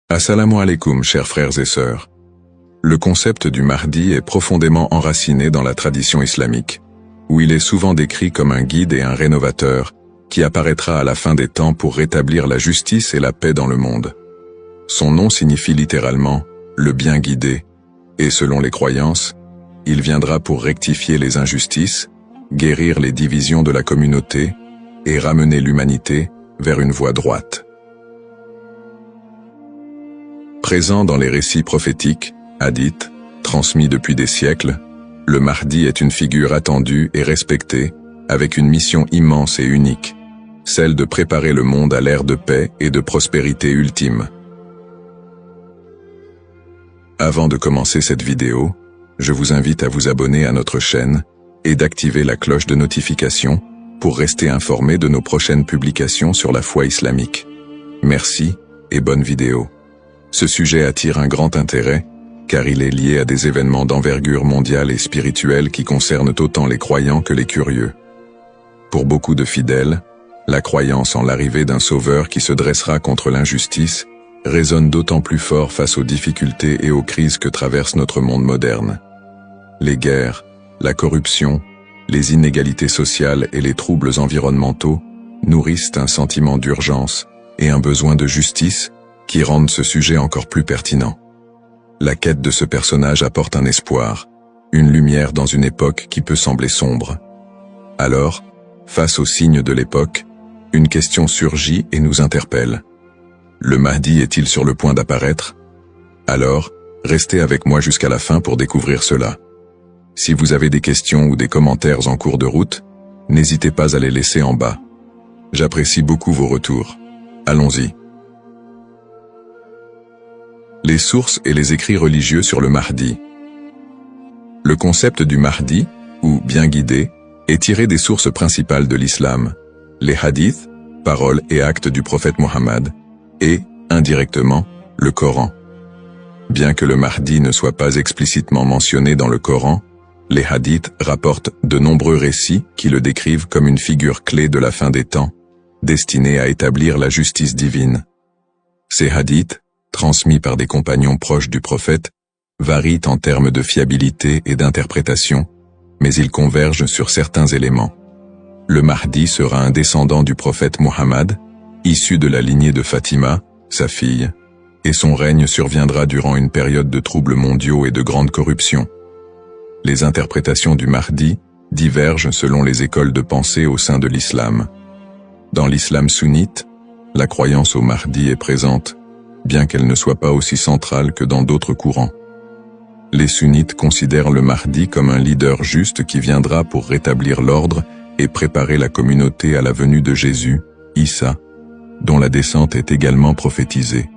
Assalamu alaikum, chers frères et sœurs. Le concept du Mahdi est profondément enraciné dans la tradition islamique, où il est souvent décrit comme un guide et un rénovateur, qui apparaîtra à la fin des temps pour rétablir la justice et la paix dans le monde. Son nom signifie littéralement « le bien guidé », et selon les croyances, il viendra pour rectifier les injustices, guérir les divisions de la communauté et ramener l'humanité vers une voie droite. Présent dans les récits prophétiques, hadiths, transmis depuis des siècles, le Mahdi est une figure attendue et respectée, avec une mission immense et unique, celle de préparer le monde à l'ère de paix et de prospérité ultime. Avant de commencer cette vidéo, je vous invite à vous abonner à notre chaîne et d'activer la cloche de notification pour rester informé de nos prochaines publications sur la foi islamique. Merci et bonne vidéo. Ce sujet attire un grand intérêt, car il est lié à des événements d'envergure mondiale et spirituelle qui concernent autant les croyants que les curieux. Pour beaucoup de fidèles, la croyance en l'arrivée d'un sauveur qui se dressera contre l'injustice résonne d'autant plus fort face aux difficultés et aux crises que traverse notre monde moderne. Les guerres, la corruption, les inégalités sociales et les troubles environnementaux nourrissent un sentiment d'urgence et un besoin de justice qui rendent ce sujet encore plus pertinent. La quête de ce personnage apporte un espoir, une lumière dans une époque qui peut sembler sombre. Alors, face aux signes de l'époque, une question surgit et nous interpelle. Le Mahdi est-il sur le point d'apparaître? Alors, restez avec moi jusqu'à la fin pour découvrir cela. Si vous avez des questions ou des commentaires en cours de route, n'hésitez pas à les laisser en bas. J'apprécie beaucoup vos retours. Allons-y. Les sources et les écrits religieux sur le Mahdi. Le concept du Mahdi, ou bien guidé, est tiré des sources principales de l'islam, les hadiths, paroles et actes du prophète Mohammed, et, indirectement, le Coran. Bien que le Mahdi ne soit pas explicitement mentionné dans le Coran, les hadiths rapportent de nombreux récits qui le décrivent comme une figure clé de la fin des temps, destinée à établir la justice divine. Ces hadiths, transmis par des compagnons proches du prophète, varient en termes de fiabilité et d'interprétation, mais ils convergent sur certains éléments. Le Mahdi sera un descendant du prophète Mohammed, issu de la lignée de Fatima, sa fille, et son règne surviendra durant une période de troubles mondiaux et de grande corruption. Les interprétations du Mahdi divergent selon les écoles de pensée au sein de l'islam. Dans l'islam sunnite, la croyance au Mahdi est présente, bien qu'elle ne soit pas aussi centrale que dans d'autres courants. Les sunnites considèrent le Mahdi comme un leader juste qui viendra pour rétablir l'ordre et préparer la communauté à la venue de Jésus, Issa, dont la descente est également prophétisée.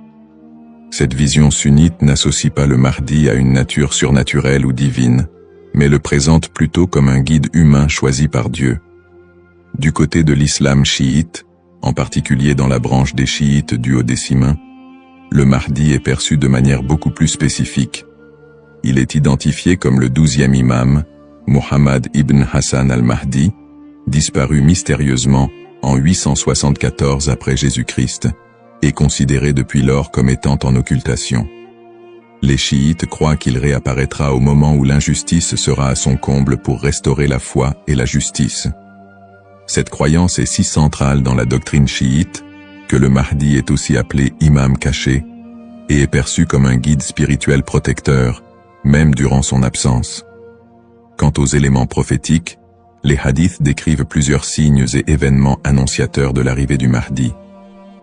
Cette vision sunnite n'associe pas le Mahdi à une nature surnaturelle ou divine, mais le présente plutôt comme un guide humain choisi par Dieu. Du côté de l'islam chiite, en particulier dans la branche des chiites duodécimains, le Mahdi est perçu de manière beaucoup plus spécifique. Il est identifié comme le 12e imam, Muhammad ibn Hassan al-Mahdi, disparu mystérieusement en 874 après Jésus-Christ, et considéré depuis lors comme étant en occultation. Les chiites croient qu'il réapparaîtra au moment où l'injustice sera à son comble pour restaurer la foi et la justice. Cette croyance est si centrale dans la doctrine chiite que le Mahdi est aussi appelé imam caché et est perçu comme un guide spirituel protecteur, même durant son absence. Quant aux éléments prophétiques, les hadiths décrivent plusieurs signes et événements annonciateurs de l'arrivée du Mahdi.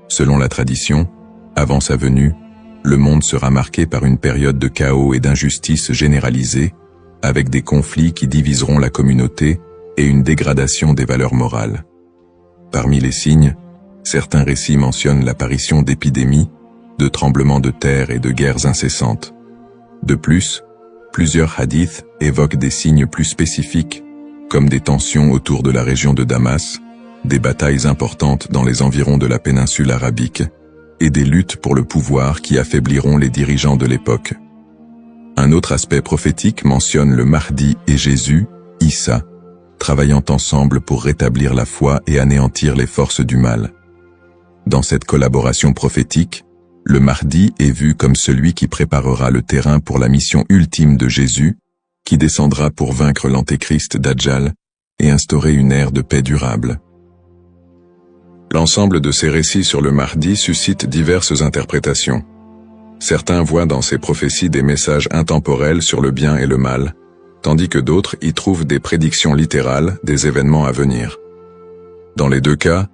Selon la tradition, avant sa venue, le monde sera marqué par une période de chaos et d'injustice généralisée, avec des conflits qui diviseront la communauté et une dégradation des valeurs morales. Parmi les signes, certains récits mentionnent l'apparition d'épidémies, de tremblements de terre et de guerres incessantes. De plus, plusieurs hadiths évoquent des signes plus spécifiques, comme des tensions autour de la région de Damas, des batailles importantes dans les environs de la péninsule arabique, et des luttes pour le pouvoir qui affaibliront les dirigeants de l'époque. Un autre aspect prophétique mentionne le Mahdi et Jésus, Issa, travaillant ensemble pour rétablir la foi et anéantir les forces du mal. Dans cette collaboration prophétique, le Mahdi est vu comme celui qui préparera le terrain pour la mission ultime de Jésus, qui descendra pour vaincre l'antéchrist Dajjal et instaurer une ère de paix durable. L'ensemble de ces récits sur le Mahdi suscite diverses interprétations. Certains voient dans ces prophéties des messages intemporels sur le bien et le mal, tandis que d'autres y trouvent des prédictions littérales des événements à venir. Dans les deux cas,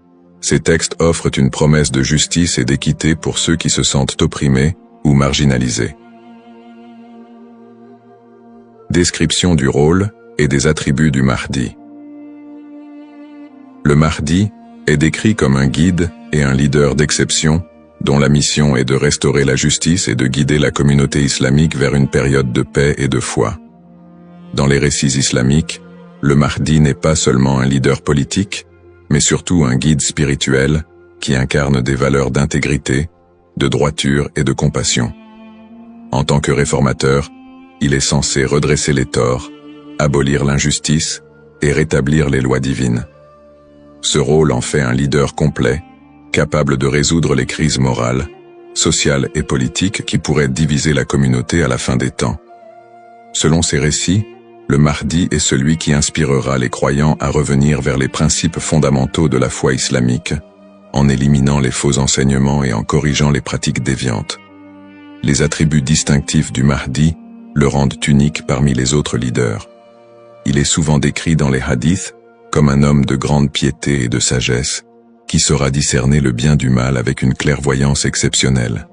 ces textes offrent une promesse de justice et d'équité pour ceux qui se sentent opprimés ou marginalisés. Description du rôle et des attributs du Mahdi. Le Mahdi est décrit comme un guide et un leader d'exception, dont la mission est de restaurer la justice et de guider la communauté islamique vers une période de paix et de foi. Dans les récits islamiques, le Mahdi n'est pas seulement un leader politique, mais surtout un guide spirituel qui incarne des valeurs d'intégrité, de droiture et de compassion. En tant que réformateur, il est censé redresser les torts, abolir l'injustice et rétablir les lois divines. Ce rôle en fait un leader complet, capable de résoudre les crises morales, sociales et politiques qui pourraient diviser la communauté à la fin des temps. Selon ces récits, le Mahdi est celui qui inspirera les croyants à revenir vers les principes fondamentaux de la foi islamique, en éliminant les faux enseignements et en corrigeant les pratiques déviantes. Les attributs distinctifs du Mahdi le rendent unique parmi les autres leaders. Il est souvent décrit dans les hadiths comme un homme de grande piété et de sagesse, qui saura discerner le bien du mal avec une clairvoyance exceptionnelle.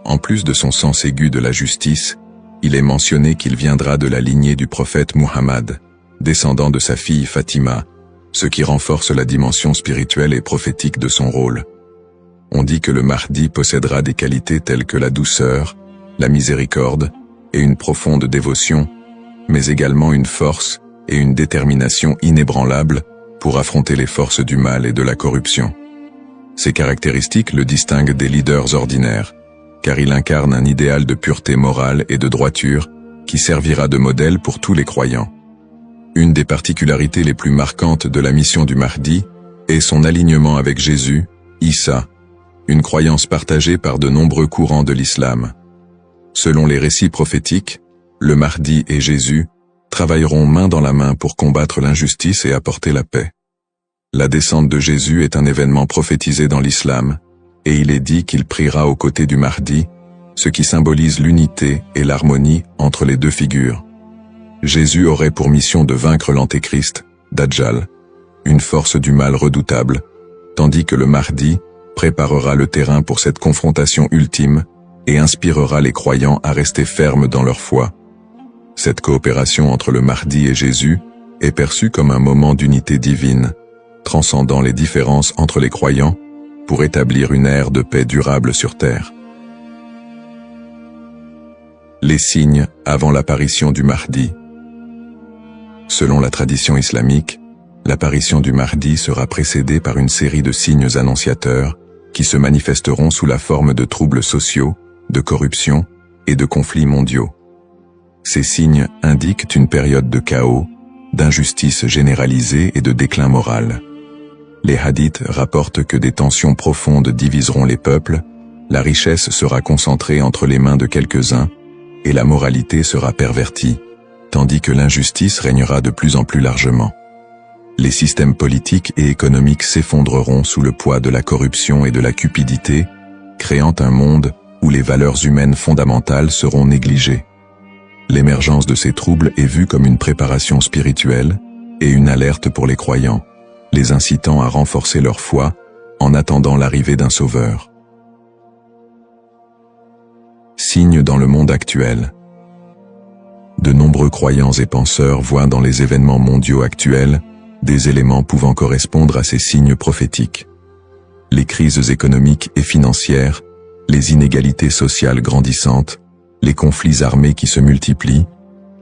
En plus de son sens aigu de la justice, il est mentionné qu'il viendra de la lignée du prophète Muhammad, descendant de sa fille Fatima, ce qui renforce la dimension spirituelle et prophétique de son rôle. On dit que le Mahdi possédera des qualités telles que la douceur, la miséricorde et une profonde dévotion, mais également une force et une détermination inébranlables pour affronter les forces du mal et de la corruption. Ces caractéristiques le distinguent des leaders ordinaires, car il incarne un idéal de pureté morale et de droiture qui servira de modèle pour tous les croyants. Une des particularités les plus marquantes de la mission du Mahdi est son alignement avec Jésus, Issa, une croyance partagée par de nombreux courants de l'islam. Selon les récits prophétiques, le Mahdi et Jésus travailleront main dans la main pour combattre l'injustice et apporter la paix. La descente de Jésus est un événement prophétisé dans l'islam, et il est dit qu'il priera aux côtés du Mahdi, ce qui symbolise l'unité et l'harmonie entre les deux figures. Jésus aurait pour mission de vaincre l'antéchrist, Dajjal, une force du mal redoutable, tandis que le Mahdi préparera le terrain pour cette confrontation ultime et inspirera les croyants à rester fermes dans leur foi. Cette coopération entre le Mahdi et Jésus est perçue comme un moment d'unité divine, transcendant les différences entre les croyants pour établir une ère de paix durable sur terre. Les signes avant l'apparition du Mahdi. Selon la tradition islamique, l'apparition du Mahdi sera précédée par une série de signes annonciateurs qui se manifesteront sous la forme de troubles sociaux, de corruption et de conflits mondiaux. Ces signes indiquent une période de chaos, d'injustice généralisée et de déclin moral. Les hadiths rapportent que des tensions profondes diviseront les peuples, la richesse sera concentrée entre les mains de quelques-uns, et la moralité sera pervertie, tandis que l'injustice régnera de plus en plus largement. Les systèmes politiques et économiques s'effondreront sous le poids de la corruption et de la cupidité, créant un monde où les valeurs humaines fondamentales seront négligées. L'émergence de ces troubles est vue comme une préparation spirituelle et une alerte pour les croyants, les incitant à renforcer leur foi en attendant l'arrivée d'un sauveur. Signes dans le monde actuel. De nombreux croyants et penseurs voient dans les événements mondiaux actuels des éléments pouvant correspondre à ces signes prophétiques. Les crises économiques et financières, les inégalités sociales grandissantes, les conflits armés qui se multiplient,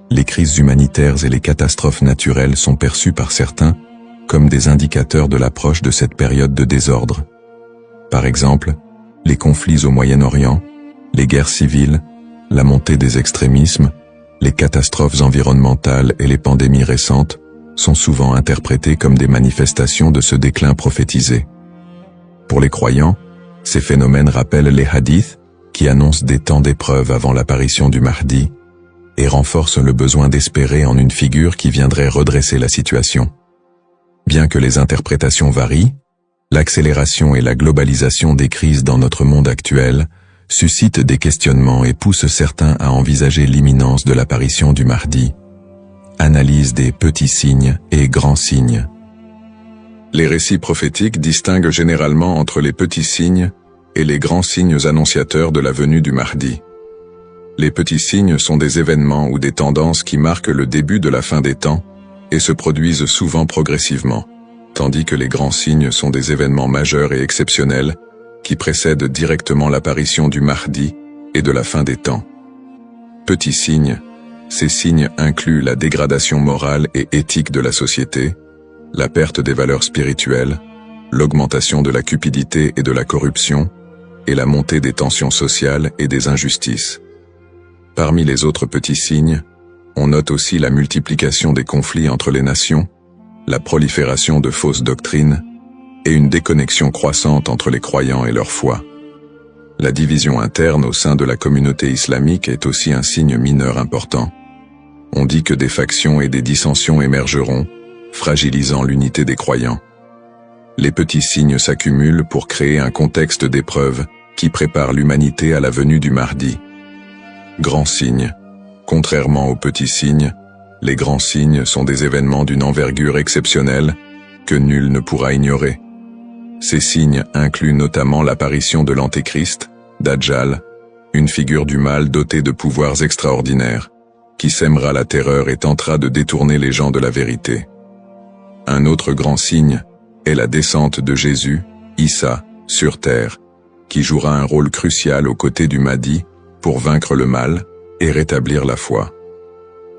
les crises humanitaires et les catastrophes naturelles sont perçus par certains comme des indicateurs de l'approche de cette période de désordre. Par exemple, les conflits au Moyen-Orient, les guerres civiles, la montée des extrémismes, les catastrophes environnementales et les pandémies récentes sont souvent interprétés comme des manifestations de ce déclin prophétisé. Pour les croyants, Ces phénomènes rappellent les hadiths, qui annoncent des temps d'épreuve avant l'apparition du Mahdi, et renforcent le besoin d'espérer en une figure qui viendrait redresser la situation. Bien que les interprétations varient, l'accélération et la globalisation des crises dans notre monde actuel suscitent des questionnements et poussent certains à envisager l'imminence de l'apparition du Mahdi. Analyse des petits signes et grands signes. Les récits prophétiques distinguent généralement entre les petits signes et les grands signes annonciateurs de la venue du Mahdi. Les petits signes sont des événements ou des tendances qui marquent le début de la fin des temps et se produisent souvent progressivement, tandis que les grands signes sont des événements majeurs et exceptionnels qui précèdent directement l'apparition du Mahdi et de la fin des temps. Petits signes, ces signes incluent la dégradation morale et éthique de la société, la perte des valeurs spirituelles, l'augmentation de la cupidité et de la corruption, et la montée des tensions sociales et des injustices. Parmi les autres petits signes, on note aussi la multiplication des conflits entre les nations, la prolifération de fausses doctrines, et une déconnexion croissante entre les croyants et leur foi. La division interne au sein de la communauté islamique est aussi un signe mineur important. On dit que des factions et des dissensions émergeront, fragilisant l'unité des croyants. Les petits signes s'accumulent pour créer un contexte d'épreuve qui prépare l'humanité à la venue du Mahdi. Grands signes. Contrairement aux petits signes, les grands signes sont des événements d'une envergure exceptionnelle que nul ne pourra ignorer. Ces signes incluent notamment l'apparition de l'Antéchrist, Dajjal, une figure du mal dotée de pouvoirs extraordinaires, qui sèmera la terreur et tentera de détourner les gens de la vérité. Un autre grand signe est la descente de Jésus, Issa, sur terre, qui jouera un rôle crucial aux côtés du Mahdi pour vaincre le mal et rétablir la foi.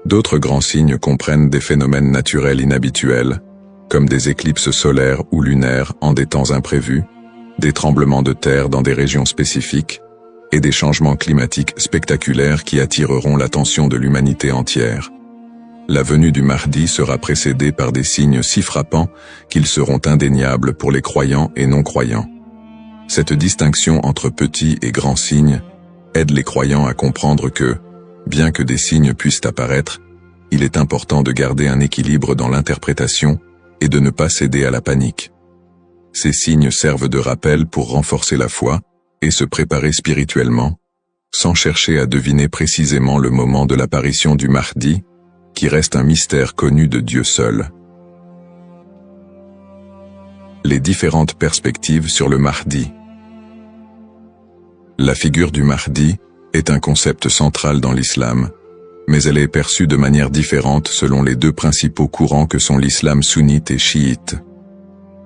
D'autres grands signes comprennent des phénomènes naturels inhabituels, comme des éclipses solaires ou lunaires en des temps imprévus, des tremblements de terre dans des régions spécifiques, et des changements climatiques spectaculaires qui attireront l'attention de l'humanité entière. La venue du Mahdi sera précédée par des signes si frappants qu'ils seront indéniables pour les croyants et non-croyants. Cette distinction entre petits et grands signes aide les croyants à comprendre que, bien que des signes puissent apparaître, il est important de garder un équilibre dans l'interprétation et de ne pas céder à la panique. Ces signes servent de rappel pour renforcer la foi et se préparer spirituellement, sans chercher à deviner précisément le moment de l'apparition du Mahdi, qui reste un mystère connu de Dieu seul. Les différentes perspectives sur le Mahdi. La figure du Mahdi est un concept central dans l'islam, mais elle est perçue de manière différente selon les deux principaux courants que sont l'islam sunnite et chiite.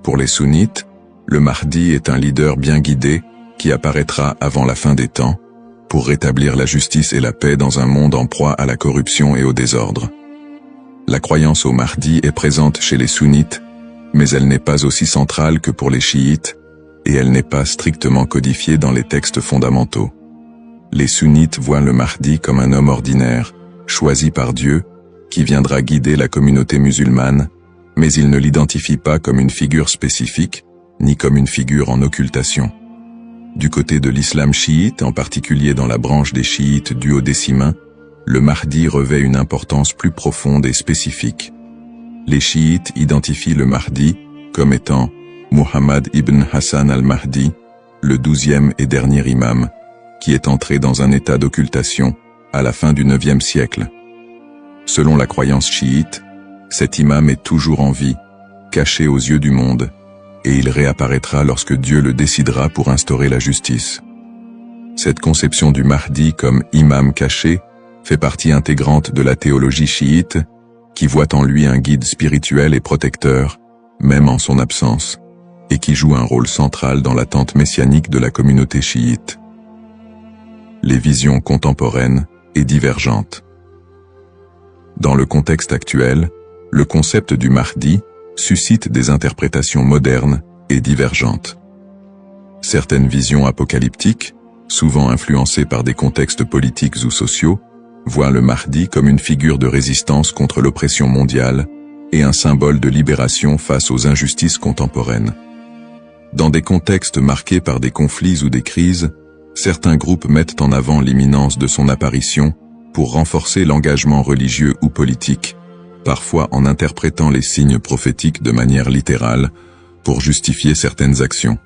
Pour les sunnites, le Mahdi est un leader bien guidé qui apparaîtra avant la fin des temps, pour rétablir la justice et la paix dans un monde en proie à la corruption et au désordre. La croyance au Mahdi est présente chez les sunnites, mais elle n'est pas aussi centrale que pour les chiites, et elle n'est pas strictement codifiée dans les textes fondamentaux. Les sunnites voient le Mahdi comme un homme ordinaire, choisi par Dieu, qui viendra guider la communauté musulmane, mais ils ne l'identifient pas comme une figure spécifique, ni comme une figure en occultation. Du côté de l'islam chiite, en particulier dans la branche des chiites duodécimains, le Mahdi revêt une importance plus profonde et spécifique. Les chiites identifient le Mahdi comme étant Muhammad ibn Hassan al-Mahdi, le 12e et dernier imam, qui est entré dans un état d'occultation à la fin du 9e siècle. Selon la croyance chiite, cet imam est toujours en vie, caché aux yeux du monde, et il réapparaîtra lorsque Dieu le décidera pour instaurer la justice. Cette conception du Mahdi comme imam caché fait partie intégrante de la théologie chiite, qui voit en lui un guide spirituel et protecteur, même en son absence, et qui joue un rôle central dans l'attente messianique de la communauté chiite. Les visions contemporaines et divergentes. Dans le contexte actuel, le concept du Mahdi suscite des interprétations modernes et divergentes. Certaines visions apocalyptiques, souvent influencées par des contextes politiques ou sociaux, voient le Mahdi comme une figure de résistance contre l'oppression mondiale et un symbole de libération face aux injustices contemporaines. Dans des contextes marqués par des conflits ou des crises, certains groupes mettent en avant l'imminence de son apparition pour renforcer l'engagement religieux ou politique, parfois en interprétant les signes prophétiques de manière littérale pour justifier certaines actions.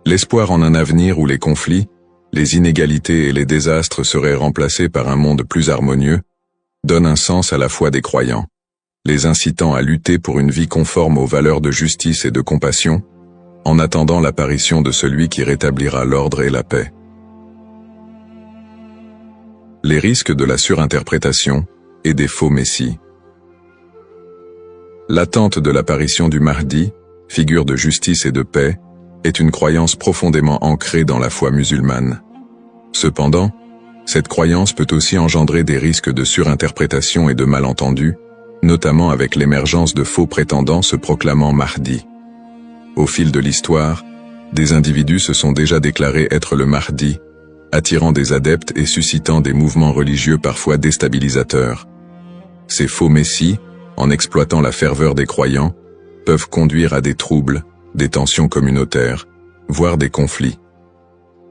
L'espoir en un avenir où les conflits, les inégalités et les désastres seraient remplacés par un monde plus harmonieux, donne un sens à la foi des croyants, les incitant à lutter pour une vie conforme aux valeurs de justice et de compassion, en attendant l'apparition de celui qui rétablira l'ordre et la paix. Les risques de la surinterprétation et des faux messies. L'attente de l'apparition du Mahdi, figure de justice et de paix, est une croyance profondément ancrée dans la foi musulmane. Cependant, cette croyance peut aussi engendrer des risques de surinterprétation et de malentendus, notamment avec l'émergence de faux prétendants se proclamant Mahdi. Au fil de l'histoire, des individus se sont déjà déclarés être le Mahdi, attirant des adeptes et suscitant des mouvements religieux parfois déstabilisateurs. Ces faux messies, en exploitant la ferveur des croyants, peuvent conduire à des troubles, des tensions communautaires, voire des conflits.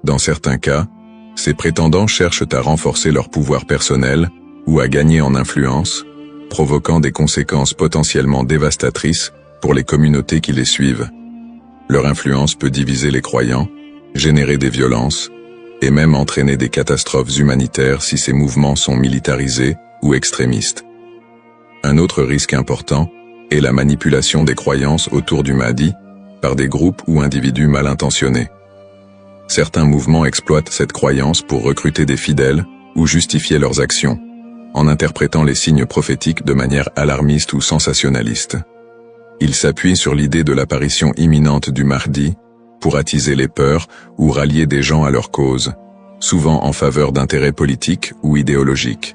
Dans certains cas, ces prétendants cherchent à renforcer leur pouvoir personnel ou à gagner en influence, provoquant des conséquences potentiellement dévastatrices pour les communautés qui les suivent. Leur influence peut diviser les croyants, générer des violences, et même entraîner des catastrophes humanitaires si ces mouvements sont militarisés ou extrémistes. Un autre risque important est la manipulation des croyances autour du Mahdi par des groupes ou individus mal intentionnés. Certains mouvements exploitent cette croyance pour recruter des fidèles ou justifier leurs actions, en interprétant les signes prophétiques de manière alarmiste ou sensationnaliste. Ils s'appuient sur l'idée de l'apparition imminente du Mahdi pour attiser les peurs ou rallier des gens à leur cause, souvent en faveur d'intérêts politiques ou idéologiques.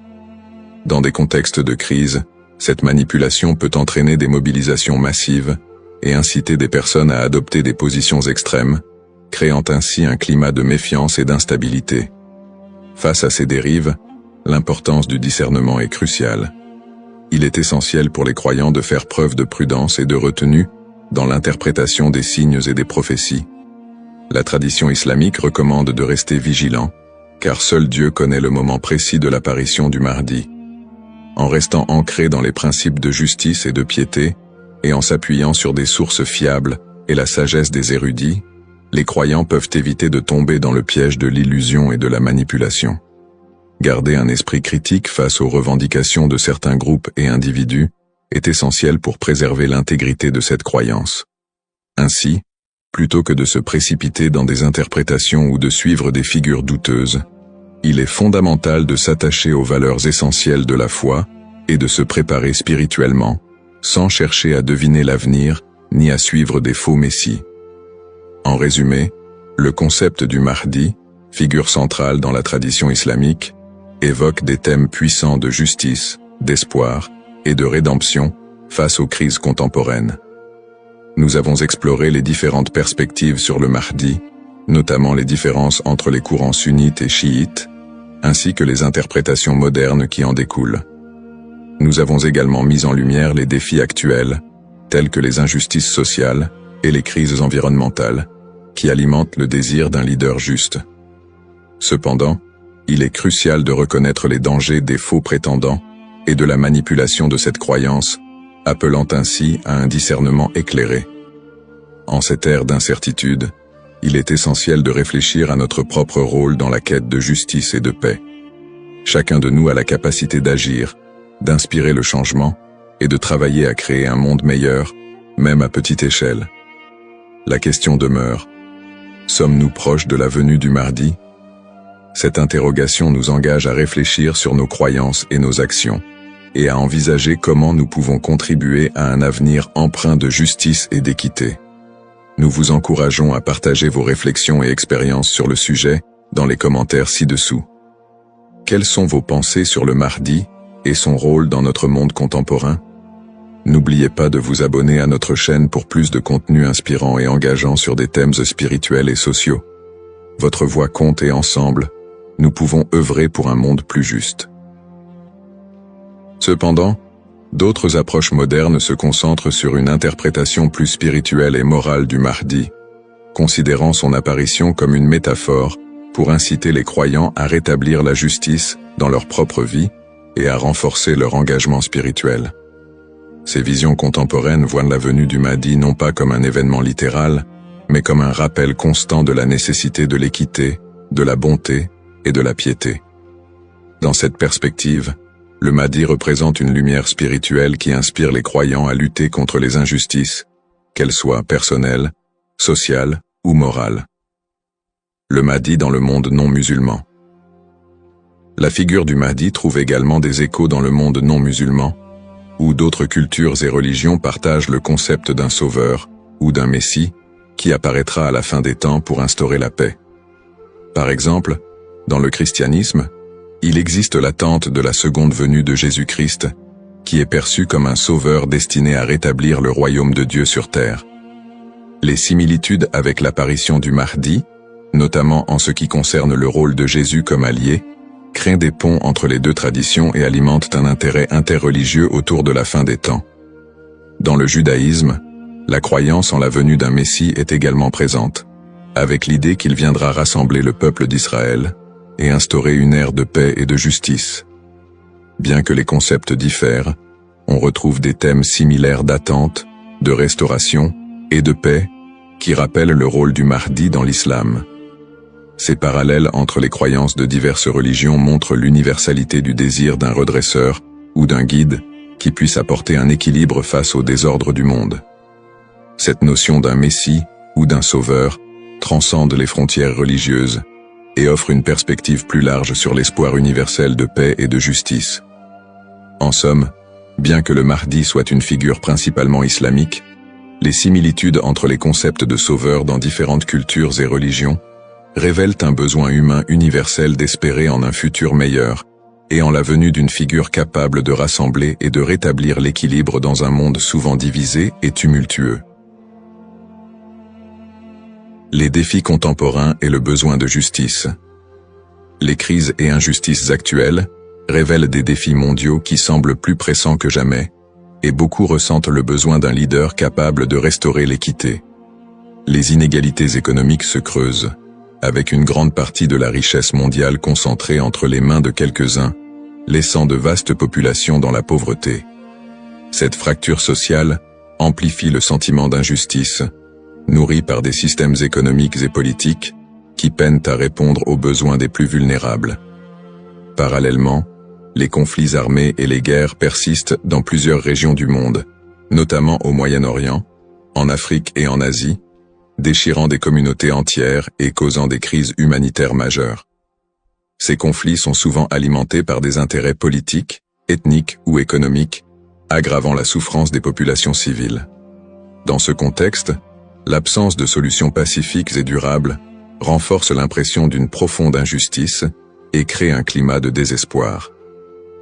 Dans des contextes de crise, cette manipulation peut entraîner des mobilisations massives et inciter des personnes à adopter des positions extrêmes, créant ainsi un climat de méfiance et d'instabilité. Face à ces dérives, l'importance du discernement est cruciale. Il est essentiel pour les croyants de faire preuve de prudence et de retenue dans l'interprétation des signes et des prophéties. La tradition islamique recommande de rester vigilant, car seul Dieu connaît le moment précis de l'apparition du Mahdi. En restant ancré dans les principes de justice et de piété, et en s'appuyant sur des sources fiables et la sagesse des érudits, les croyants peuvent éviter de tomber dans le piège de l'illusion et de la manipulation. Garder un esprit critique face aux revendications de certains groupes et individus est essentiel pour préserver l'intégrité de cette croyance. Ainsi, plutôt que de se précipiter dans des interprétations ou de suivre des figures douteuses, il est fondamental de s'attacher aux valeurs essentielles de la foi et de se préparer spirituellement, sans chercher à deviner l'avenir ni à suivre des faux messies. En résumé, le concept du Mahdi, figure centrale dans la tradition islamique, évoque des thèmes puissants de justice, d'espoir et de rédemption face aux crises contemporaines. Nous avons exploré les différentes perspectives sur le Mahdi, notamment les différences entre les courants sunnites et chiites, ainsi que les interprétations modernes qui en découlent. Nous avons également mis en lumière les défis actuels, tels que les injustices sociales et les crises environnementales, qui alimentent le désir d'un leader juste. Cependant, il est crucial de reconnaître les dangers des faux prétendants et de la manipulation de cette croyance, appelant ainsi à un discernement éclairé. En cette ère d'incertitude, il est essentiel de réfléchir à notre propre rôle dans la quête de justice et de paix. Chacun de nous a la capacité d'agir, d'inspirer le changement et de travailler à créer un monde meilleur, même à petite échelle. La question demeure: sommes-nous proches de la venue du Mahdi? Cette interrogation nous engage à réfléchir sur nos croyances et nos actions, et à envisager comment nous pouvons contribuer à un avenir empreint de justice et d'équité. Nous vous encourageons à partager vos réflexions et expériences sur le sujet dans les commentaires ci-dessous. Quelles sont vos pensées sur le Mahdi et son rôle dans notre monde contemporain? N'oubliez pas de vous abonner à notre chaîne pour plus de contenu inspirant et engageant sur des thèmes spirituels et sociaux. Votre voix compte et ensemble, nous pouvons œuvrer pour un monde plus juste. Cependant, D'autres approches modernes se concentrent sur une interprétation plus spirituelle et morale du Mahdi, considérant son apparition comme une métaphore pour inciter les croyants à rétablir la justice dans leur propre vie et à renforcer leur engagement spirituel. Ces visions contemporaines voient la venue du Mahdi non pas comme un événement littéral, mais comme un rappel constant de la nécessité de l'équité, de la bonté et de la piété. Dans cette perspective, le Mahdi représente une lumière spirituelle qui inspire les croyants à lutter contre les injustices, qu'elles soient personnelles, sociales ou morales. Le Mahdi dans le monde non musulman. La figure du Mahdi trouve également des échos dans le monde non musulman, où d'autres cultures et religions partagent le concept d'un sauveur ou d'un messie qui apparaîtra à la fin des temps pour instaurer la paix. Par exemple, dans le christianisme, il existe l'attente de la seconde venue de Jésus-Christ, qui est perçu comme un sauveur destiné à rétablir le royaume de Dieu sur terre. Les similitudes avec l'apparition du Mahdi, notamment en ce qui concerne le rôle de Jésus comme allié, créent des ponts entre les deux traditions et alimentent un intérêt interreligieux autour de la fin des temps. Dans le judaïsme, la croyance en la venue d'un Messie est également présente, avec l'idée qu'il viendra rassembler le peuple d'Israël et instaurer une ère de paix et de justice. Bien que les concepts diffèrent, on retrouve des thèmes similaires d'attente, de restauration et de paix qui rappellent le rôle du Mahdi dans l'islam. Ces parallèles entre les croyances de diverses religions montrent l'universalité du désir d'un redresseur ou d'un guide qui puisse apporter un équilibre face au désordre du monde. Cette notion d'un messie ou d'un sauveur transcende les frontières religieuses et offre une perspective plus large sur l'espoir universel de paix et de justice. En somme, bien que le Mahdi soit une figure principalement islamique, les similitudes entre les concepts de sauveur dans différentes cultures et religions révèlent un besoin humain universel d'espérer en un futur meilleur et en la venue d'une figure capable de rassembler et de rétablir l'équilibre dans un monde souvent divisé et tumultueux. Les défis contemporains et le besoin de justice. Les crises et injustices actuelles révèlent des défis mondiaux qui semblent plus pressants que jamais, et beaucoup ressentent le besoin d'un leader capable de restaurer l'équité. Les inégalités économiques se creusent, avec une grande partie de la richesse mondiale concentrée entre les mains de quelques-uns, laissant de vastes populations dans la pauvreté. Cette fracture sociale amplifie le sentiment d'injustice, nourri par des systèmes économiques et politiques qui peinent à répondre aux besoins des plus vulnérables. Parallèlement, les conflits armés et les guerres persistent dans plusieurs régions du monde, notamment au Moyen-Orient, en Afrique et en Asie, déchirant des communautés entières et causant des crises humanitaires majeures. Ces conflits sont souvent alimentés par des intérêts politiques, ethniques ou économiques, aggravant la souffrance des populations civiles. Dans ce contexte, l'absence de solutions pacifiques et durables renforce l'impression d'une profonde injustice et crée un climat de désespoir.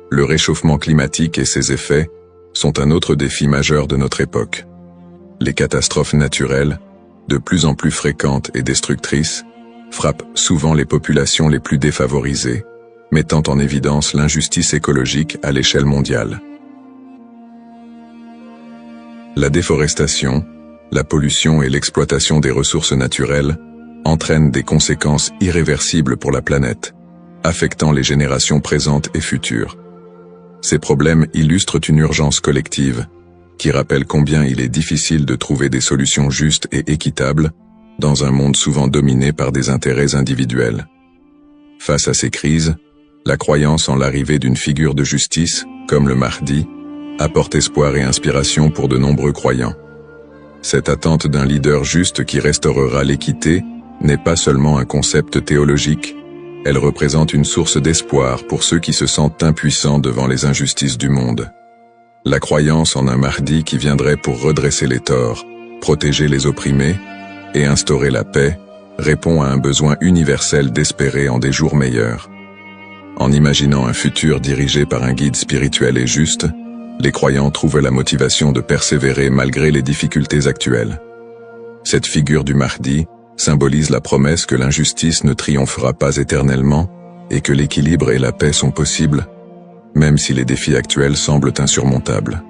Le réchauffement climatique et ses effets sont un autre défi majeur de notre époque. Les catastrophes naturelles, de plus en plus fréquentes et destructrices, frappent souvent les populations les plus défavorisées, mettant en évidence l'injustice écologique à l'échelle mondiale. La déforestation, la pollution et l'exploitation des ressources naturelles entraînent des conséquences irréversibles pour la planète, affectant les générations présentes et futures. Ces problèmes illustrent une urgence collective, qui rappelle combien il est difficile de trouver des solutions justes et équitables dans un monde souvent dominé par des intérêts individuels. Face à ces crises, la croyance en l'arrivée d'une figure de justice, comme le Mahdi, apporte espoir et inspiration pour de nombreux croyants. Cette attente d'un leader juste qui restaurera l'équité n'est pas seulement un concept théologique, elle représente une source d'espoir pour ceux qui se sentent impuissants devant les injustices du monde. La croyance en un Mahdi qui viendrait pour redresser les torts, protéger les opprimés et instaurer la paix répond à un besoin universel d'espérer en des jours meilleurs. En imaginant un futur dirigé par un guide spirituel et juste, les croyants trouvent la motivation de persévérer malgré les difficultés actuelles. Cette figure du Mahdi symbolise la promesse que l'injustice ne triomphera pas éternellement et que l'équilibre et la paix sont possibles. même si les défis actuels semblent insurmontables.